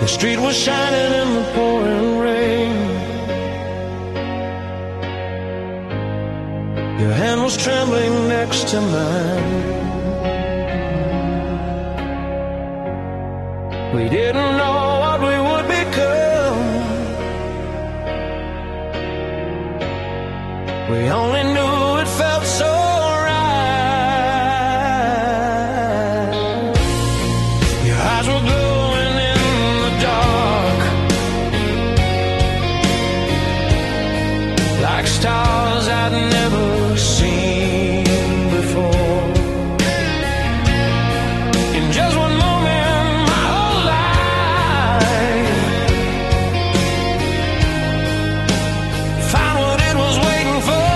The street was shining in the pouring rain. Your hand was trembling next to mine. We didn't know what we would become. We only knew it felt so right. Your eyes were glowing in the dark, like stars I'd never seen before. In just one moment, my whole life found what it was waiting for.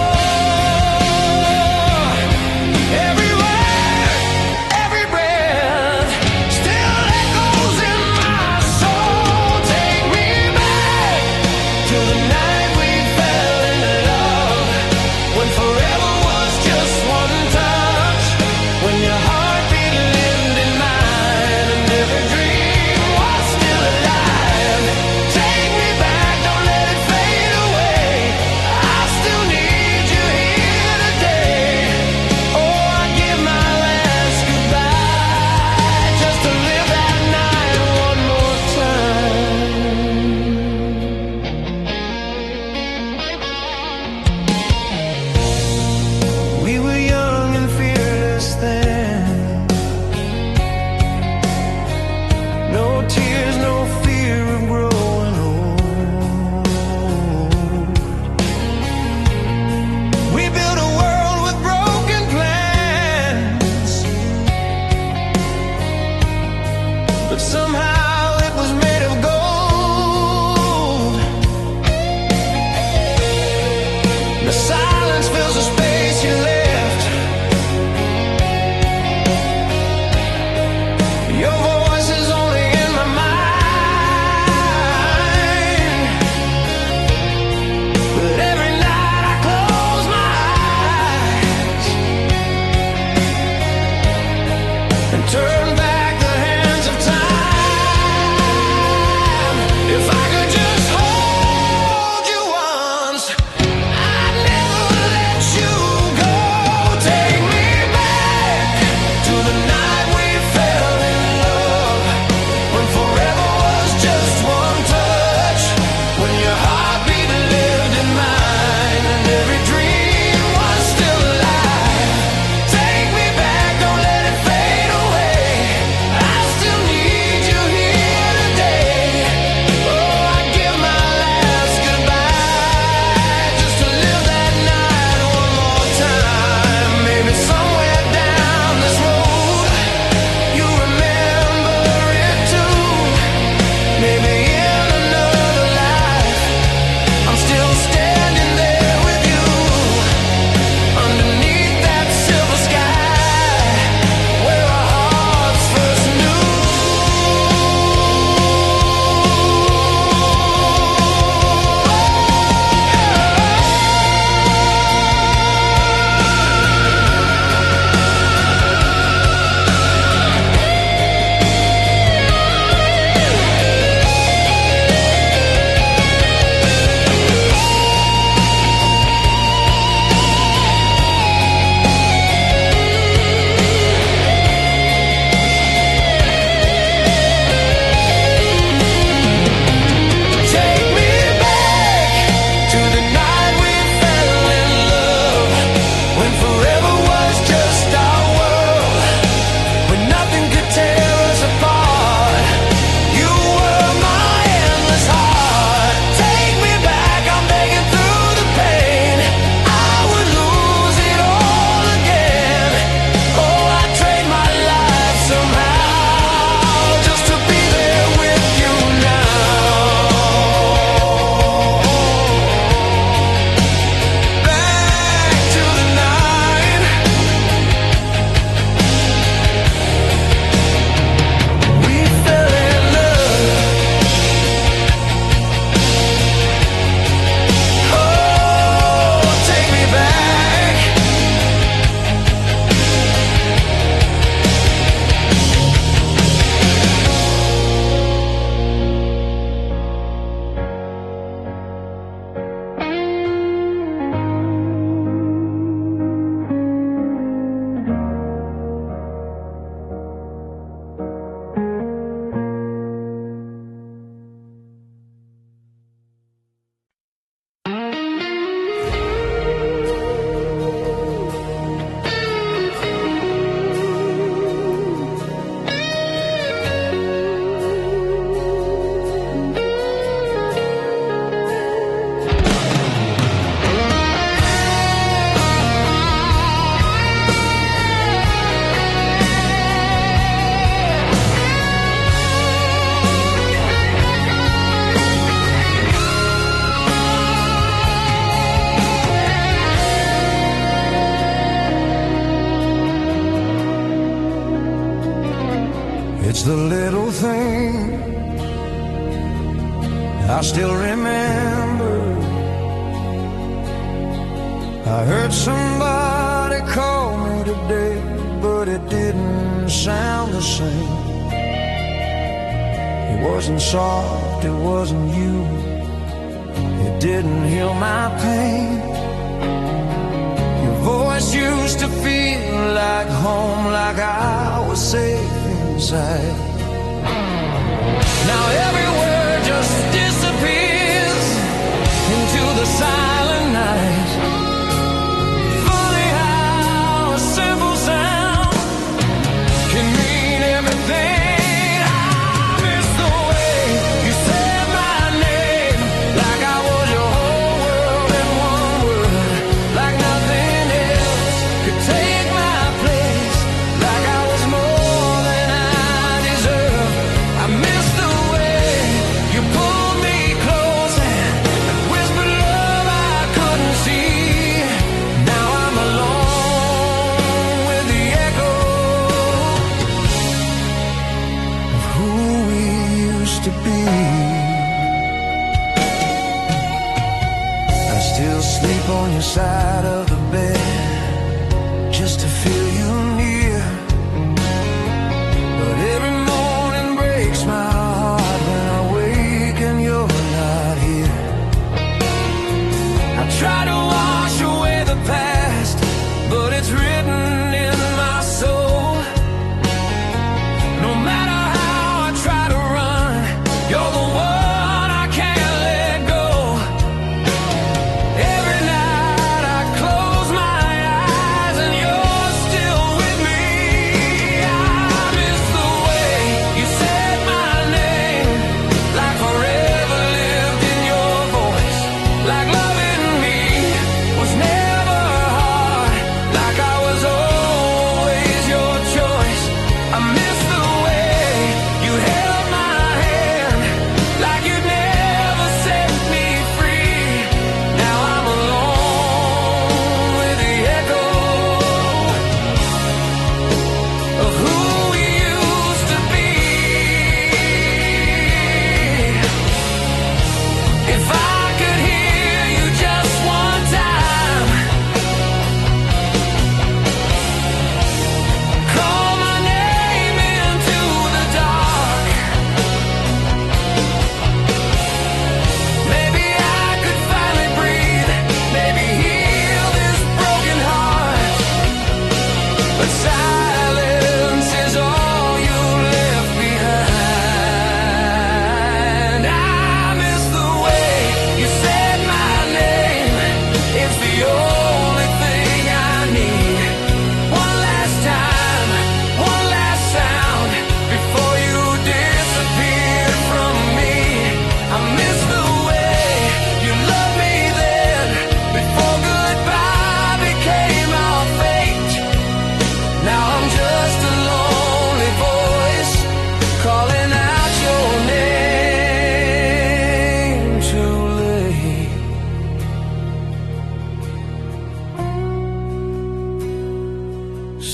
I still remember I heard somebody call me today, but it didn't sound the same. It wasn't soft, it wasn't you. It didn't heal my pain. Your voice used to feel like home, like I was safe inside. Now every word just disappears into the silent night. Funny how a simple sound can mean everything. Side of the bed just to feel you near, but every morning breaks my heart when I wake and you're not here. I try to wash away the past, but it's written in my soul. No matter how I try to run, you're the one I can't let go. Every night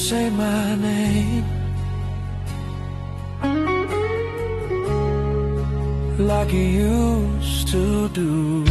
say my name like you used to do.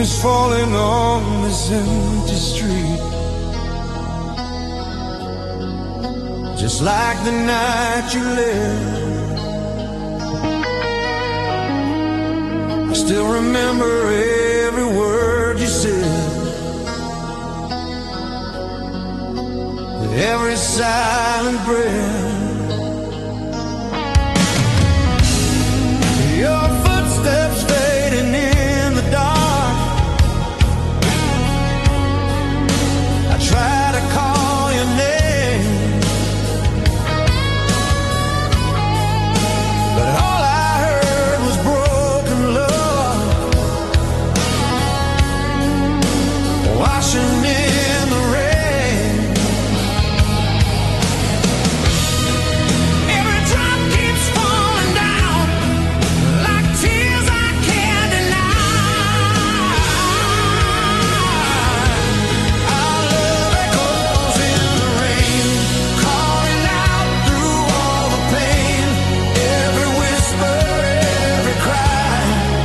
is falling on this empty street, just like the night you left. I still remember every word you said, every silent breath. Your footsteps fading in the dark. I try to call your name, but all I heard was broken love washing in the rain. Every drop keeps falling down like tears I can't deny. Our love echoes in the rain, calling out through all the pain. Every whisper, every cry,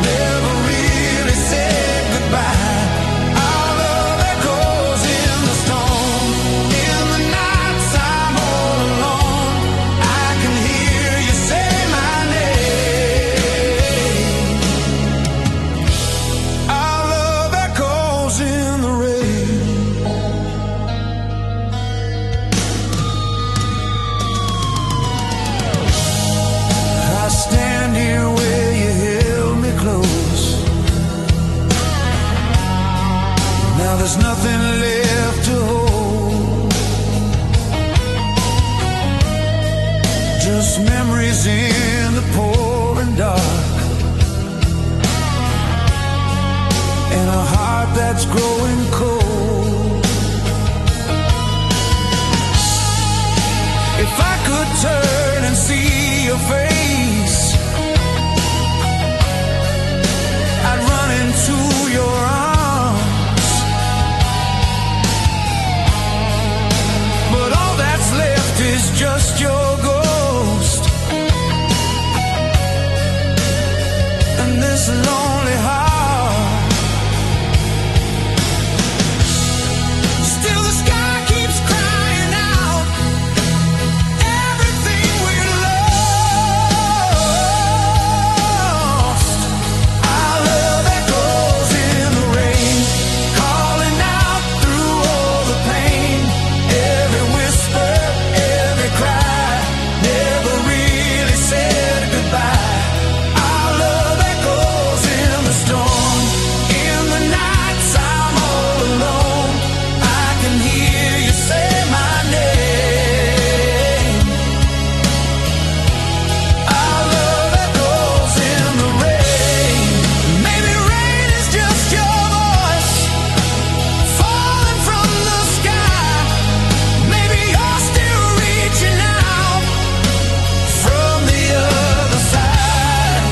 never really said goodbye. Our love echoes in the storm. In the nights I'm all alone, I can hear you say my name. Our love echoes in the rain. I stand here where you held me close. Now there's nothing left to hold, just memories in the pouring dark, and a heart that's growing cold. If I could turn and see your face, I'd run into your arms, but all that's left is just your ghost and this lonely heart. Still the sky keeps crying out everything we lost. Our love echoes in the rain, calling out through all the pain. Every whisper, every cry, never really said goodbye. Our love echoes in the storm. In the nights I'm all alone, I can hear you say my name. Our love echoes in the rain. Maybe rain is just your voice falling from the sky. Maybe you're still reaching out from the other side.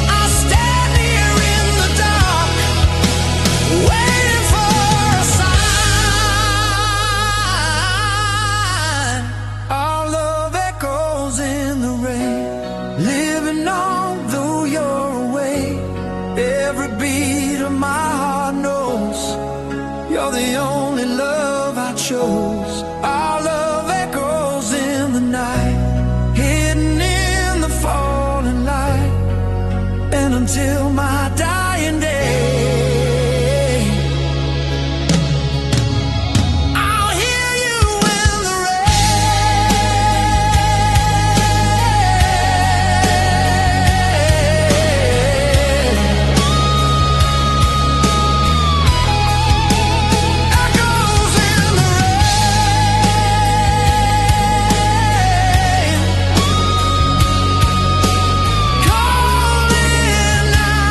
I stand here in the dark, waiting for a sign. Our love echoes in the rain, living on though you're away. Every beat of my heart knows you're the only love I chose. Our love echoes in the night, hidden in the falling light, and until my dying day, I'll hear you in the echoes in the rain, calling out.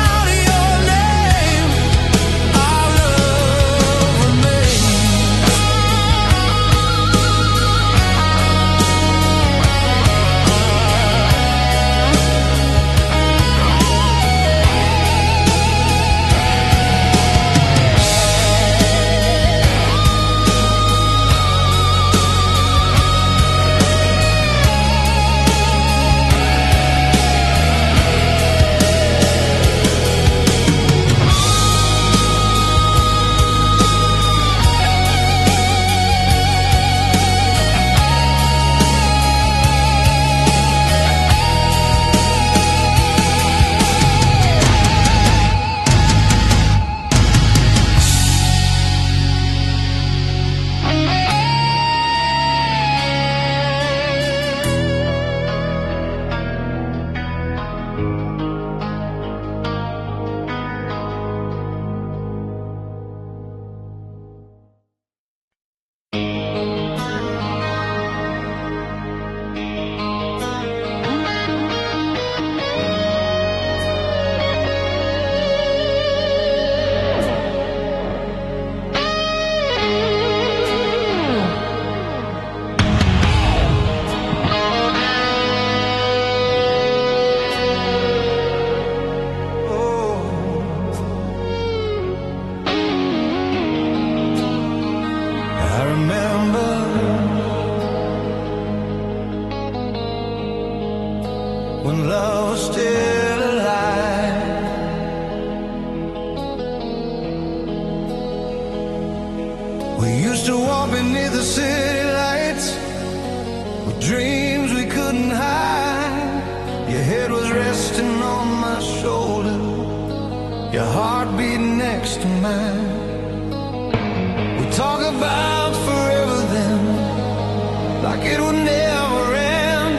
love was still alive. We used to walk beneath the city lights with dreams we couldn't hide. Your head was resting on my shoulder, your heart beat next to mine. We talk about forever then, like it would never end.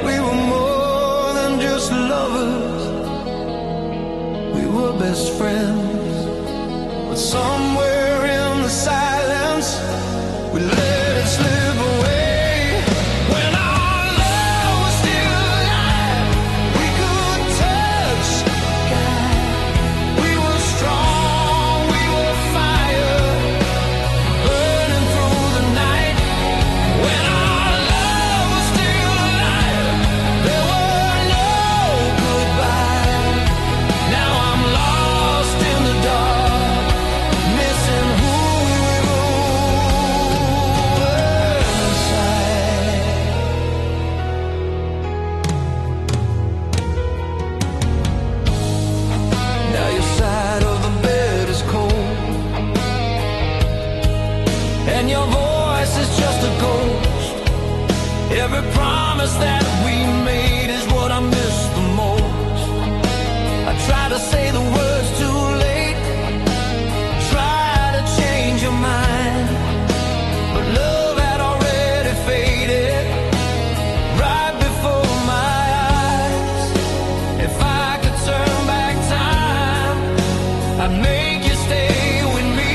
We were more than just lovers, we were best friends. But somewhere in the silence, we let it slip away. When our love was still alive, we could touch the sky. We were strong, we were fire, burning through the night. When our love was still alive, there were no goodbyes. Now I'm lost in the dark, missing who we were inside. Now your side of the bed is cold, and your voice is just a ghost. Every promise that we made is what I miss the most. I try to say the words too late, try to change your mind, but love had already faded right before my eyes. If I could turn back time, I'd make you stay with me.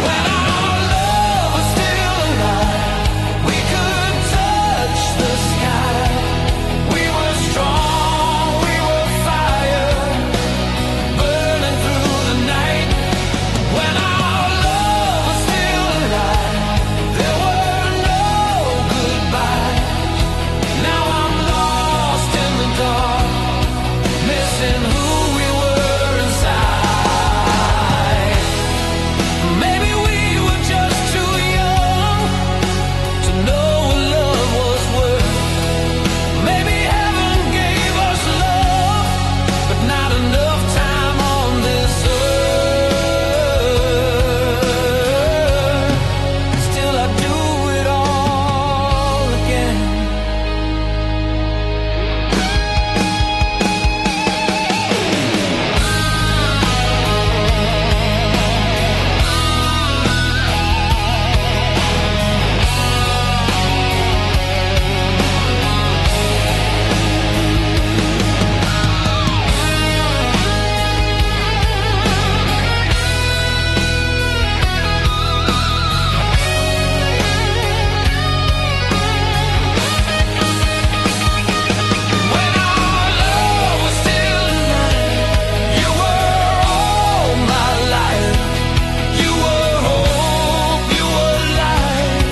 When our love was still alive, we could touch the sky. We were strong, we were fire, burning through the night. When our love was still alive, there were no goodbyes. Now I'm lost in the dark, missing who we were inside. Maybe we were just too young to know what love was worth. Maybe heaven gave us love, but not enough time on this earth. Still I'd do it all again. When our love was still alive, you were all my life. You were hope, you were light,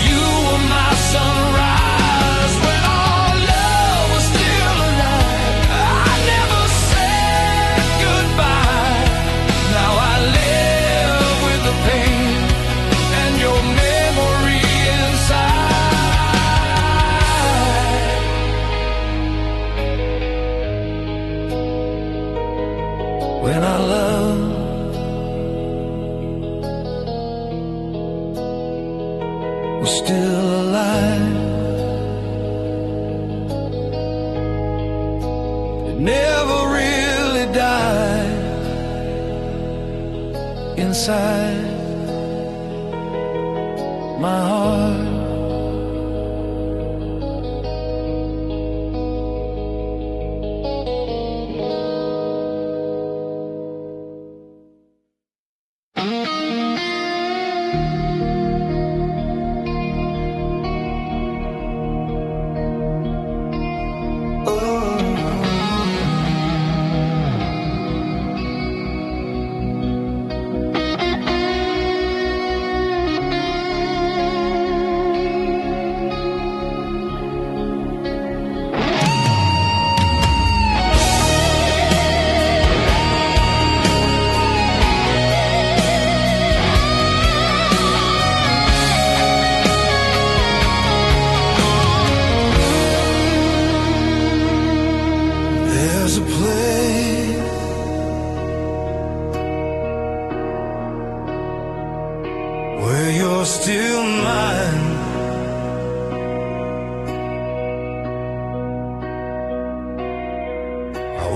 you were my sunrise. When our love was still alive, I never said goodbye. Now I live with the pain and your memory inside. When our love was still alive, it never really died inside my heart.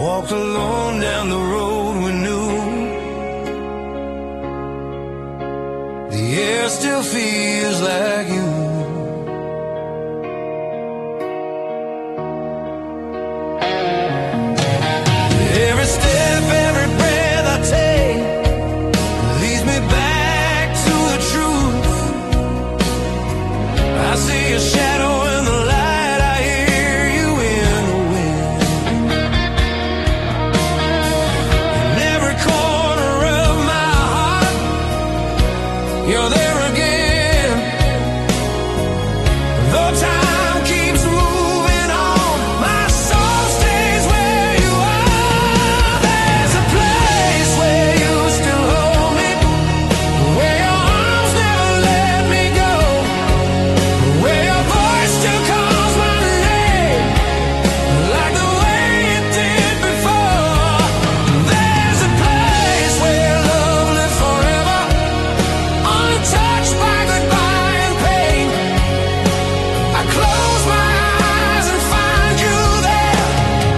walked alone down the road we knew. The air still feels like you. Every step, every breath I take leads me back to the truth. I see a shadow in the light, I hear you in the wind. In every corner of my heart, you're there again. Though time keeps moving on, my soul stays where you are. There's a place where you still hold me, where your arms never let me go, where your voice still calls my name, like the way it did before. There's a place where love lives forever, untouched by goodbye and pain. I close my eyes and find you there,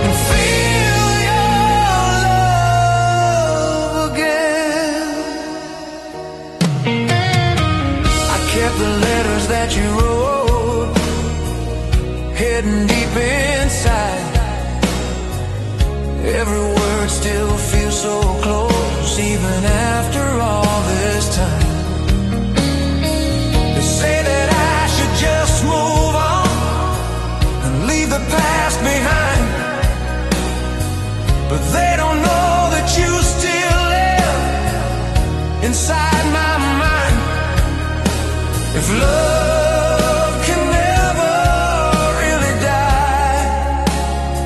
and feel your love again. I kept the letters that you wrote, hidden deep inside. Every word still feels so close, even after all this time. They say that I should just move on and leave the past behind, but they don't know that you still live inside my mind. If love can never really die,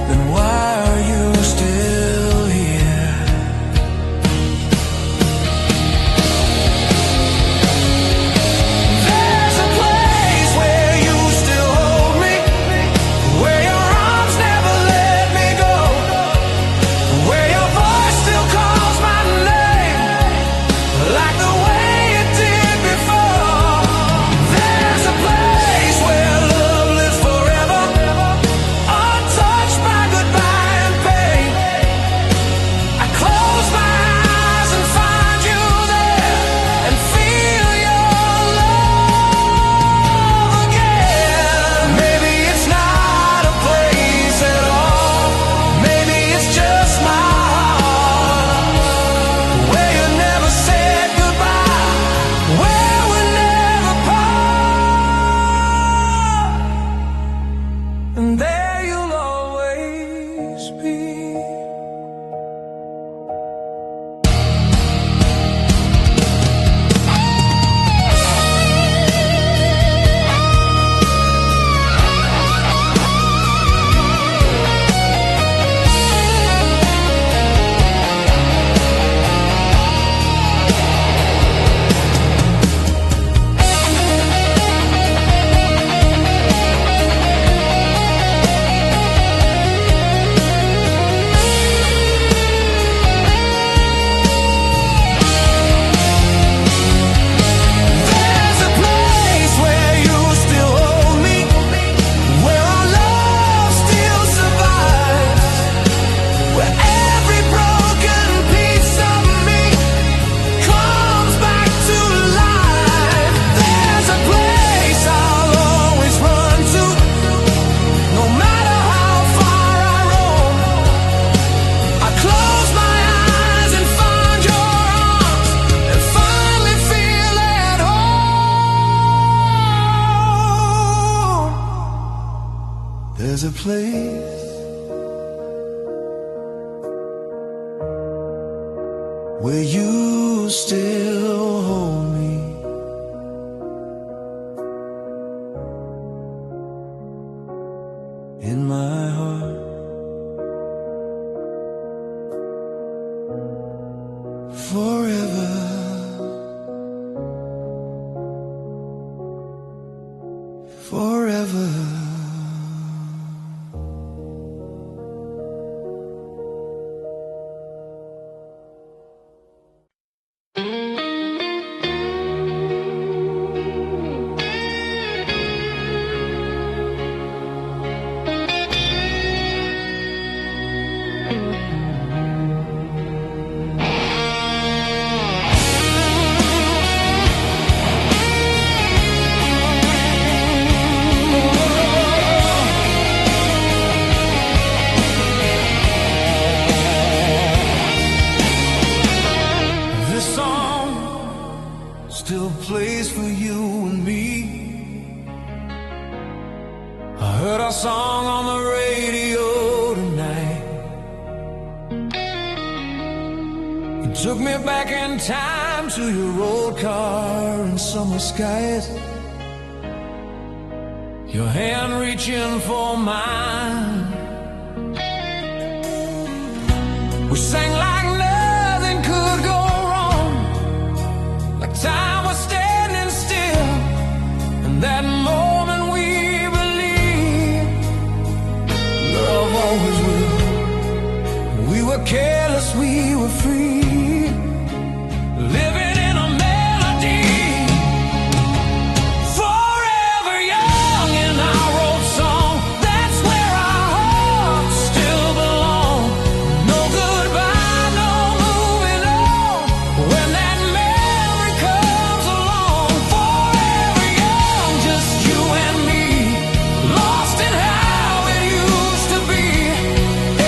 then why are you still here? There's a place where you still hold me, where your arms never let me go, where your voice still calls my name, like the way it did before. There's a place where love lives forever, untouched by goodbye and pain. I close my eyes and find you there, and feel your love again. Maybe it's not a place at all, maybe it's just my heart, where you never said goodbye, where we never part, and there you'll always be. There's a place where you still hold me, where our love still survives, where every broken piece of me comes back to life. There's a place I'll always run to, no matter how far I roam. I close my eyes and find your arms, and finally feel at home. There's a place where you still hold me, in my heart, forever, forever. Took me back in time to your old car and summer skies. Your hand reaching for mine. We sang like nothing could go wrong, like time was standing still. And that moment we believed love always will. We were careless, we were free. Living in a melody, forever young in our old song. That's where our hearts still belong. No goodbye, no moving on. When that memory comes along, forever young, just you and me, lost in how it used to be.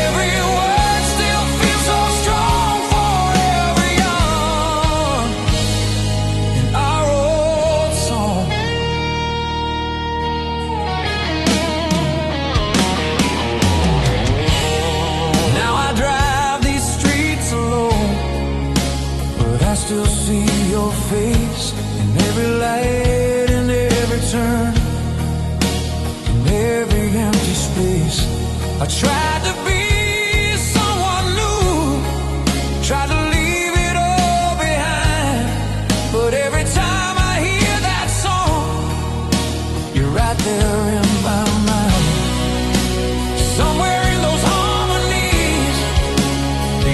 Every word still feels so strong. Forever young in our old song. Now I drive these streets alone, but I still see your face in every light, in every turn, in every empty space. I tried to be someone new, tried to leave it all behind, but every time I hear that song, you're right there in my mind. Somewhere in those harmonies,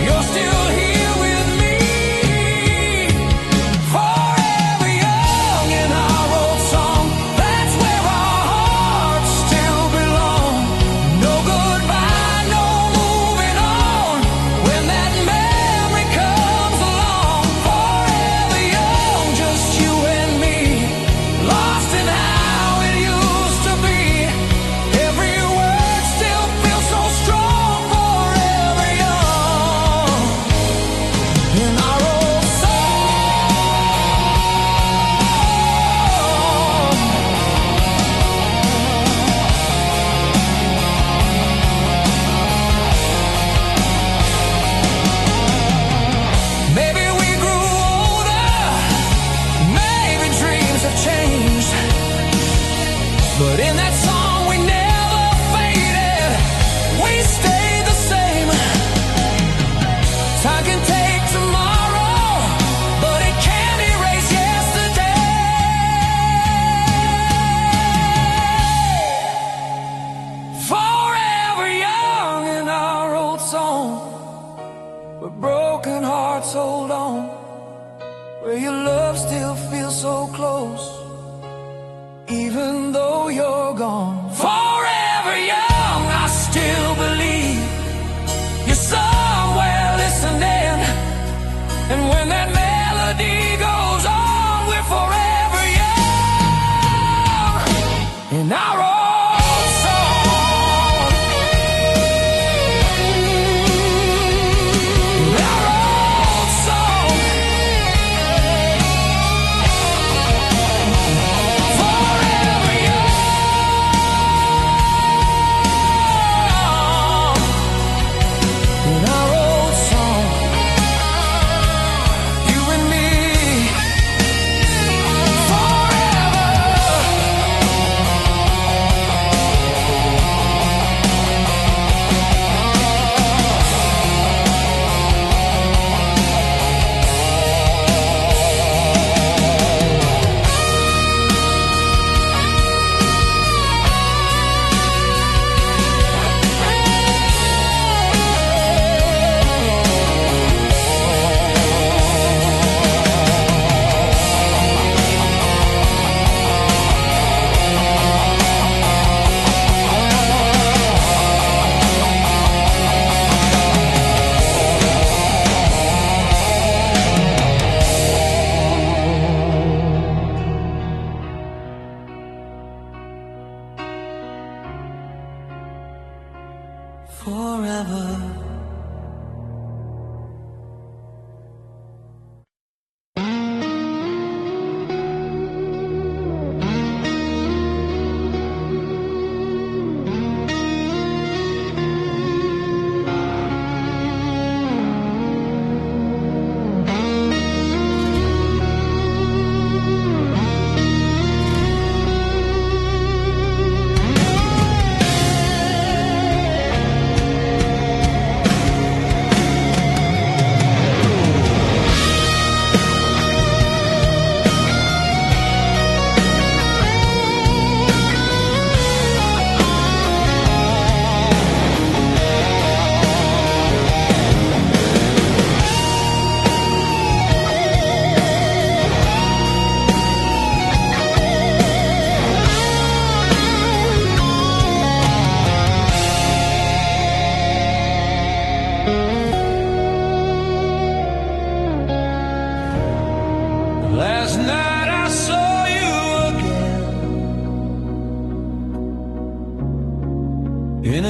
you're still here with me. Forever young in our old song. That's where our hearts still belong. No goodbye, no moving on. When that memory comes along, forever young, just you and me, lost in how it used to be. Every word still feels so strong. Forever young in our old song. Maybe we grew older, maybe dreams have changed, but in that song we never faded. We stayed the same. Time can take tomorrow, but it can't erase yesterday. Forever young in our old song, where broken hearts hold on, where your love still feels so close, even though you're gone. Forever young, I still believe you're somewhere listening. And when that melody goes on, we're forever young in our old song. In our old song. Forever young in our old song. You and me, forever. Forever.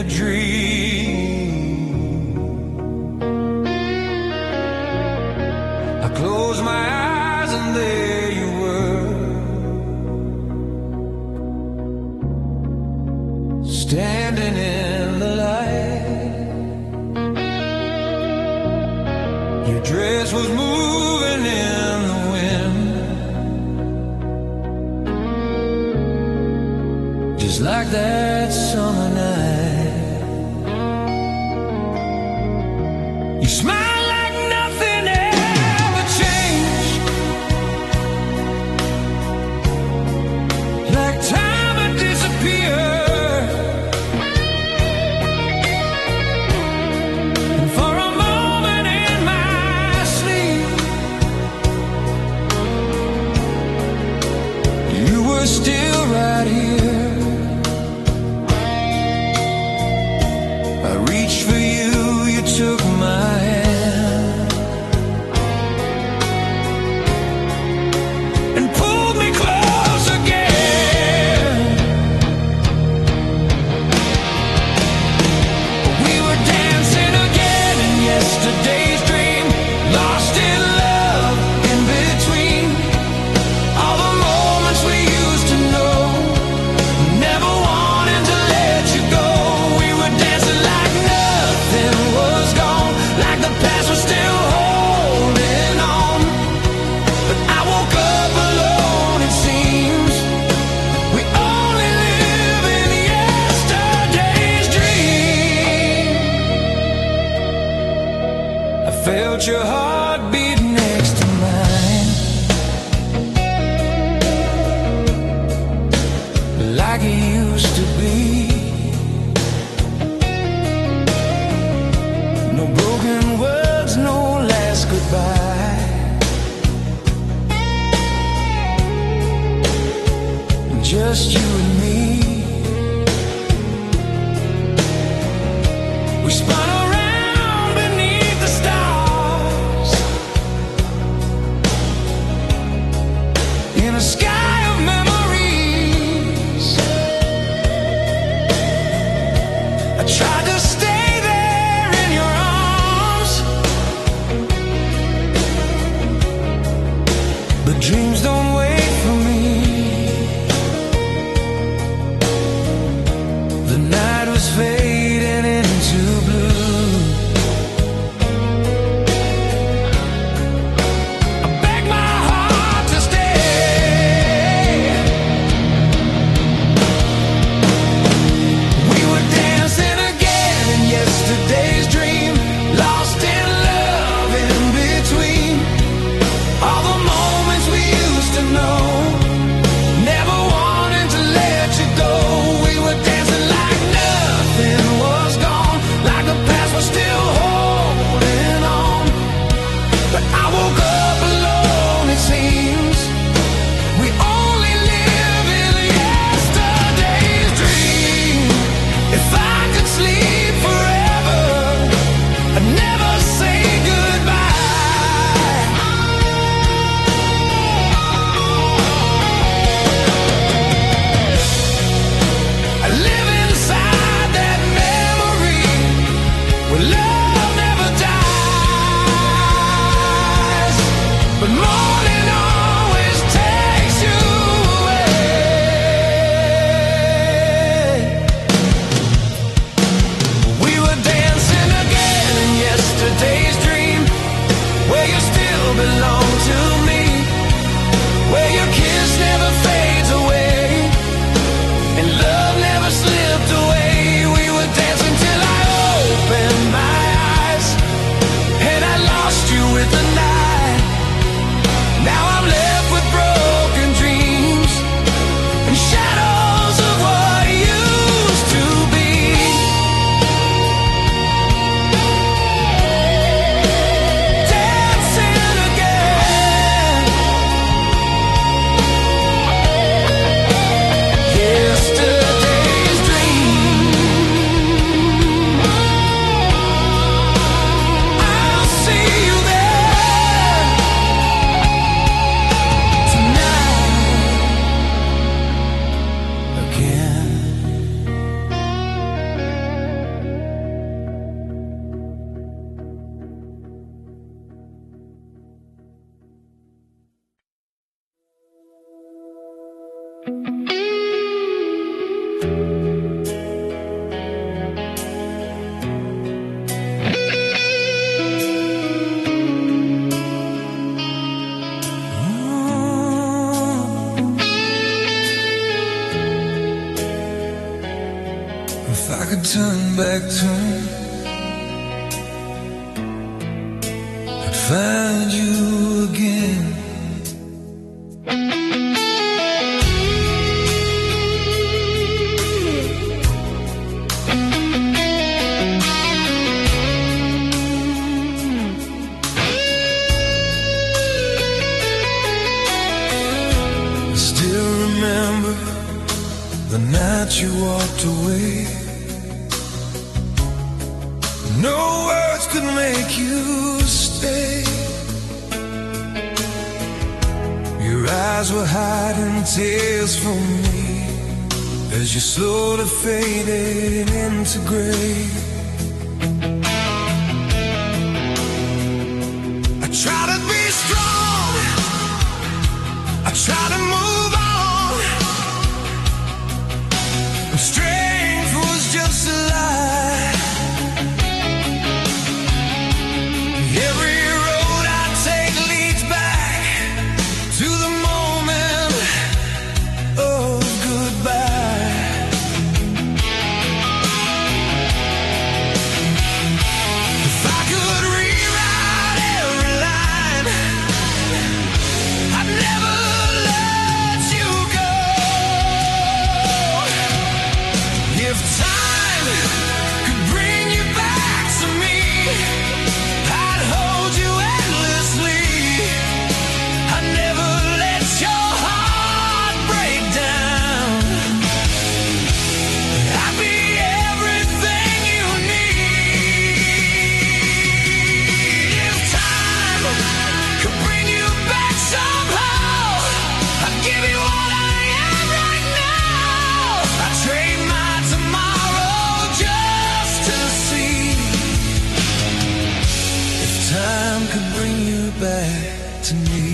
dream. I closed my eyes and there you were, standing in the light. Your dress was moving in the wind, just like that summer night. You smile like nothing ever changed, like time had disappeared. And for a moment in my sleep, you were still right here. I reached for you, you took my hand and pulled me close again. We were dancing again in yesterday's dream, lost in love in between all the moments we used to know, never wanting to let you go. We were dancing like nothing was gone, like the past was still holding on. But I woke up alone, it seems. We only live in yesterday's dream. I felt your heartbeat next to mine, like it used to be. No broken words, no last goodbye, just you and me. We spun around beneath the stars in a sky of memories. I tried to stay there in your arms, but dreams don't wait for me. The night was fading into blue. I begged my heart to stay. We were dancing again in yesterday's dream, lost in love in between all the moments we used to know, never wanting to let you go. We were dancing like nothing was gone, like the past was still holding on. But I woke up alone, it seems. We only live in yesterday's dream. If I could sleep forever, I'd never say goodbye. I live inside that memory where love never dies, but morning always takes you away. We were dancing again in yesterday's dream, where you still belong to me, where your kiss never fades away and love never slipped away. We were dancing till I opened my return, I'd find you again. The night you walked away, no words could make you stay. Your eyes were hiding tears from me as you slowly faded into gray. I try to be strong, I try to move on. Strength was just a lie. Every road I take leads back to the moment of goodbye. If I could rewrite every line, I'd never let you go. If time could bring you back to me, I'd hold you endlessly. I'd never let your heart break down. I'd be everything you need. If time could bring you back somehow, I'd give you all I am right now. I'd trade my tomorrow just to see if time could bring you back to me.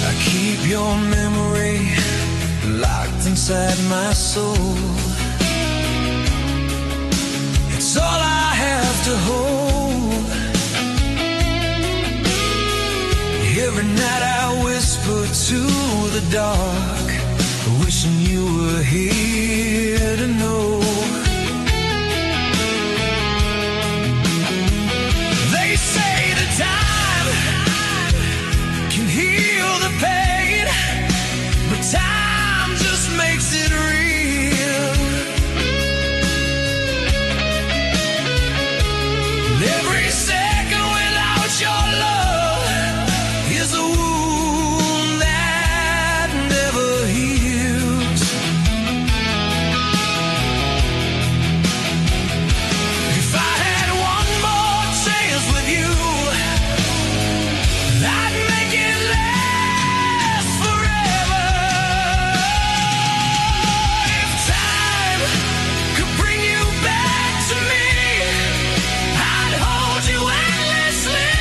I keep your memory locked inside my soul. It's all I have to hold. Every night I whisper to the dark, wishing you were here to know. They say that time can heal the pain, but time just makes it real. And every second without your love is a wound that never heals. If I had one more chance with you, I'd make it last forever. If time could bring you back to me, I'd hold you endlessly.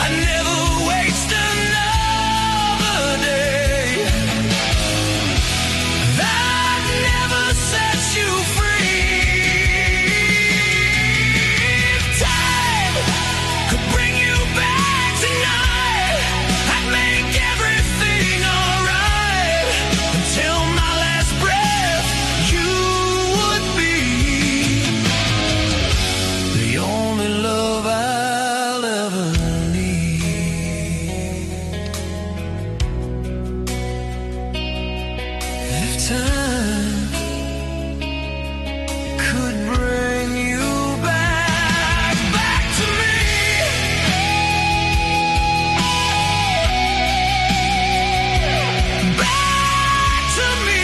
I'd never waste another day. I'd never set you free. If time could bring you back tonight, I'd make everything alright. Until my last breath, you would be the only love I'll ever need. If time could bring you back to me, back to me.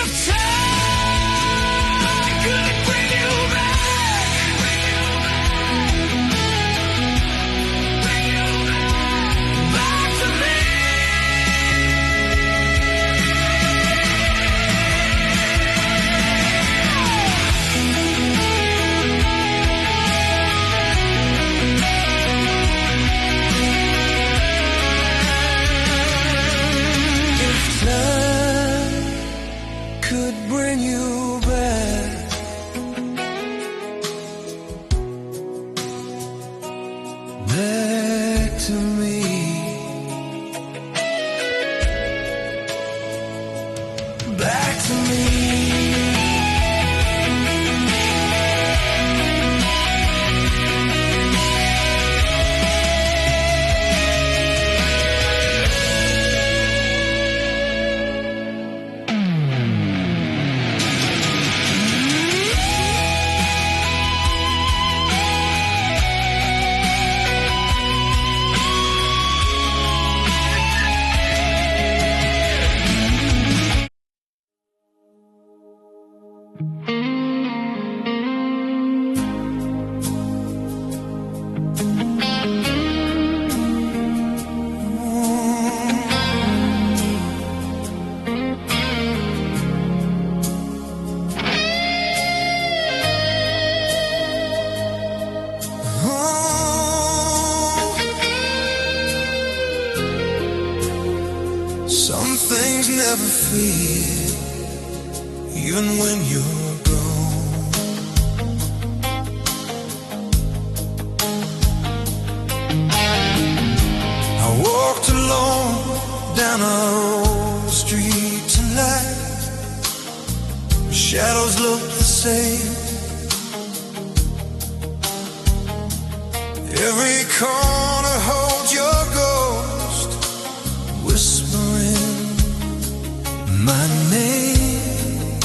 If time could bring you back to me. If time could bring you back to me. Back to me. Some things never fade, even when you're gone. I walked alone down our old street tonight. Shadows look the same. Every corner holds your ghost, whispering my name.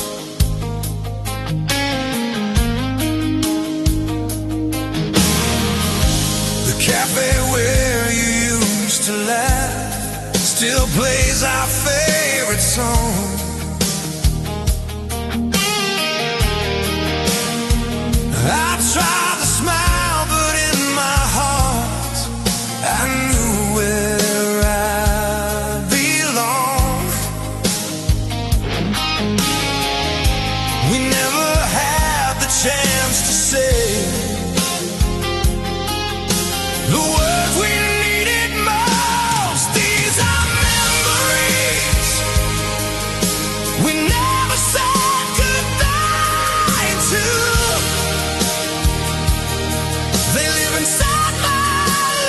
The cafe where you used to laugh still plays our favorite song. I tried to smile, but in my heart I knew where I belong. We never had the chance to say the words we needed most. These are memories we never said goodbye to. They live inside my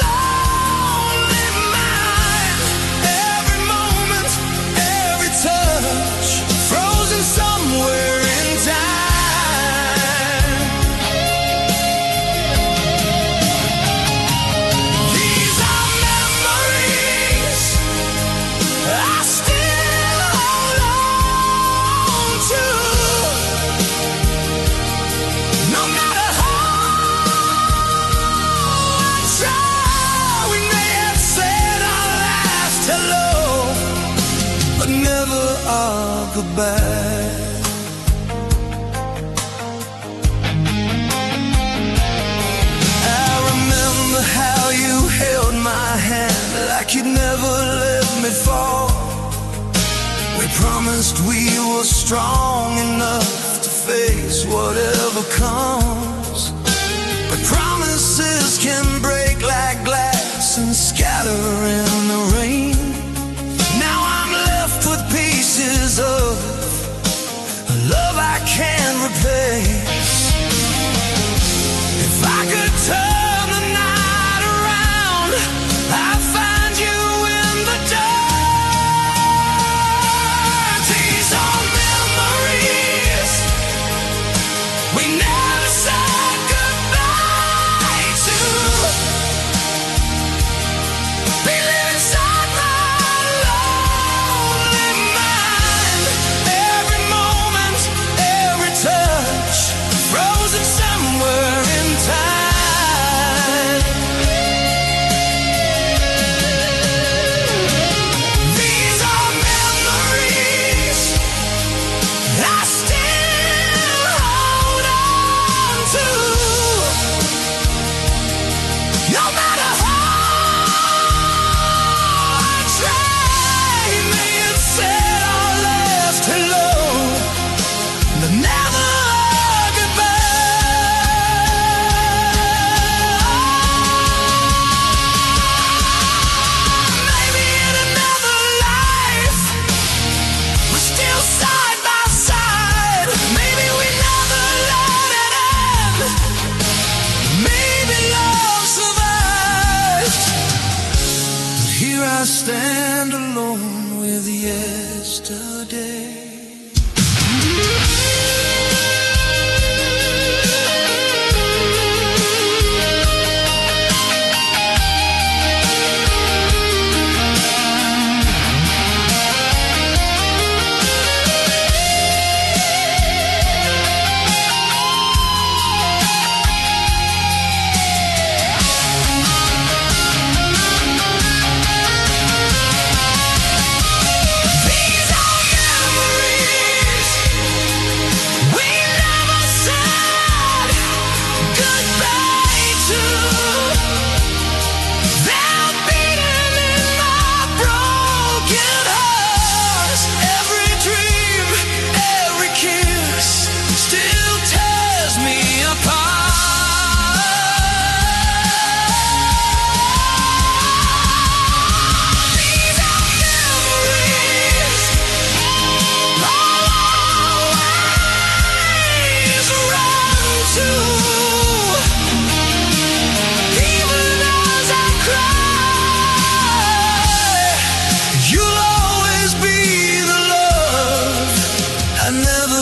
lonely mind. Every moment, every touch, frozen somewhere in time. These are memories I still hold on to. No matter how we may have said our last hello, but never our goodbye. I remember how you held my hand like you'd never let me fall. We promised we were strong enough to face whatever comes. But promises can break like glass and scatter in the rain. Now I'm left with pieces of a love I can't replace. If I could turn the night around, I'd find you in the dark. These are memories we never said goodbye to. They live inside my I stand alone with yesterday.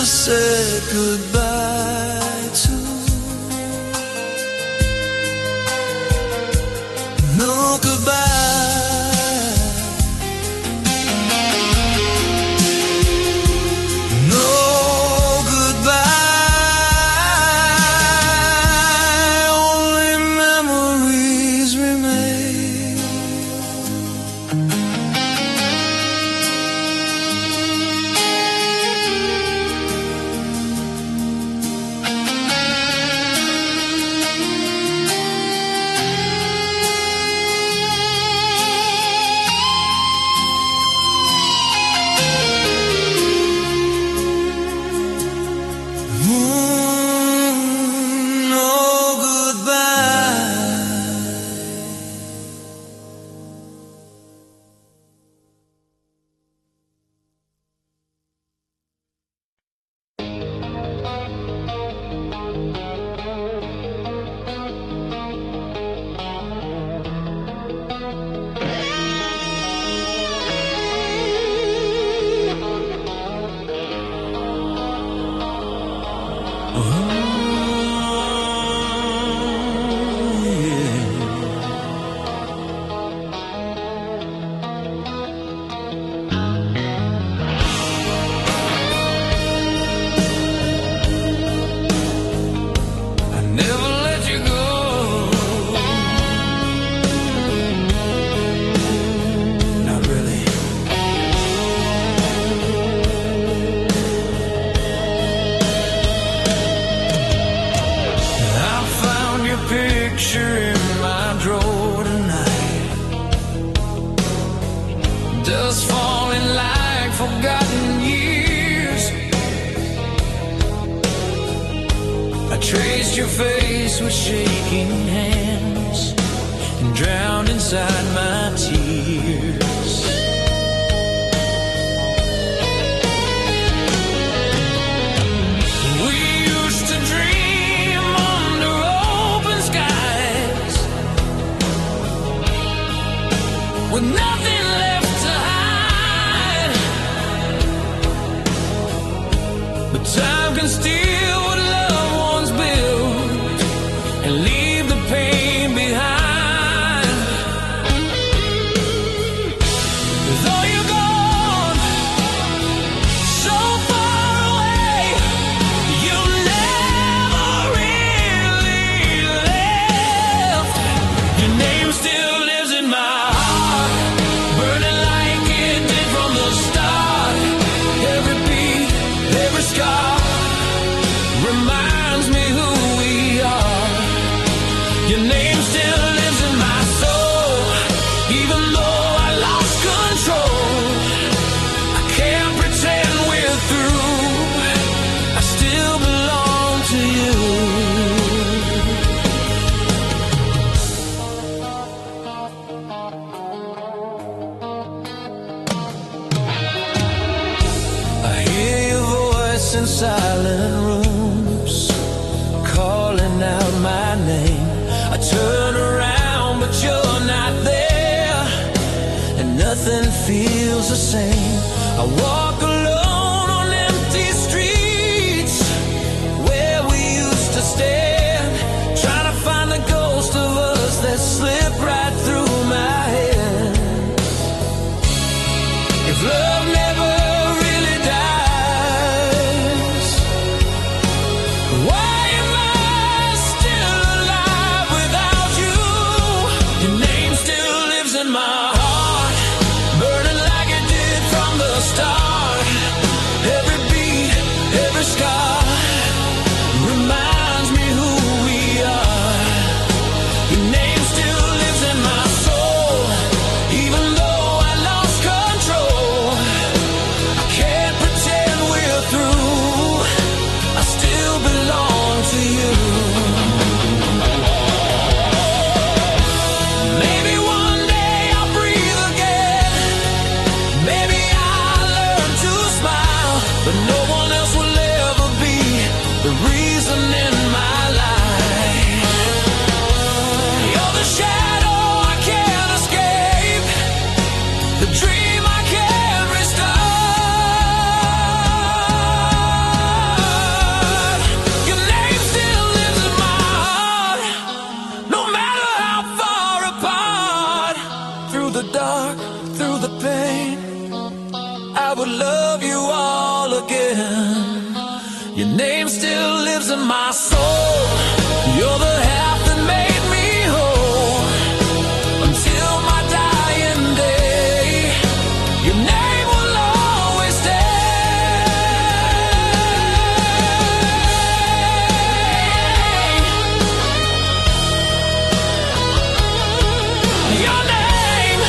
Said goodbye to. No goodbye. No goodbye. Only memories remain. Picture in my drawer tonight, dust falling like forgotten years. I traced your face with shaking hands and drowned inside my tears. We used to dream under open skies, with nothing left to hide. But time can steal what loved ones build and leave the pain behind. Though you're gone so far away, you never really left. Your name still lives in my heart, burning like it did from the start. Every beat, every scar reminds me who we are. Your name still lives in my soul, even though I lost control. I can't pretend we're through, I still belong to you. I hear your voice in silent rooms, calling out my name. I turn around, but you're not there. And nothing feels the same. I walk alone on empty streets where we used to stand, trying to find the ghost of us that slipped right through my hands. If love never really dies, why am I still alive without you? Your name still lives in my heart, burning like it did from the start. Every beat, every scar reminds me who we are. Your name still lives in my soul, even though I lost control. I can't pretend we're through, I still belong to you. Maybe one day I'll breathe again, maybe I'll learn to smile, but no one else will ever be the reason in my life. You're the shadow I can't escape, the dream I can't restart. Your name still lives in my heart, no matter how far apart. Through the dark, through the pain, I would love you all again. Your name still lives in my soul, you're the half that made me whole. Until my dying day, your name will always stay. Your name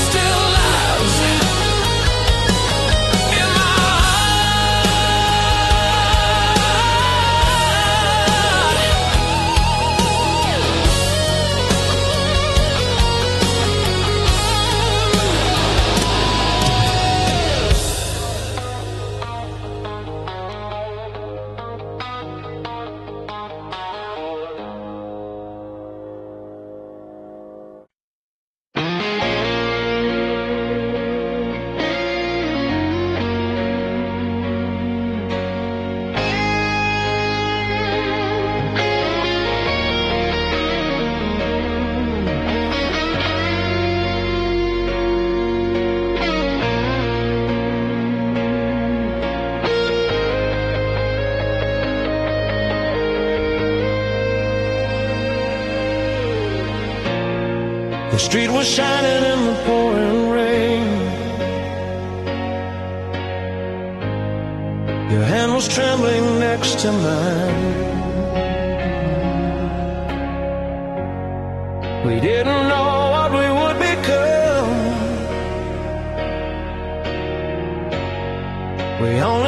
still lives in my The street was shining in the pouring rain. Your hand was trembling next to mine. We didn't know what we would become. We only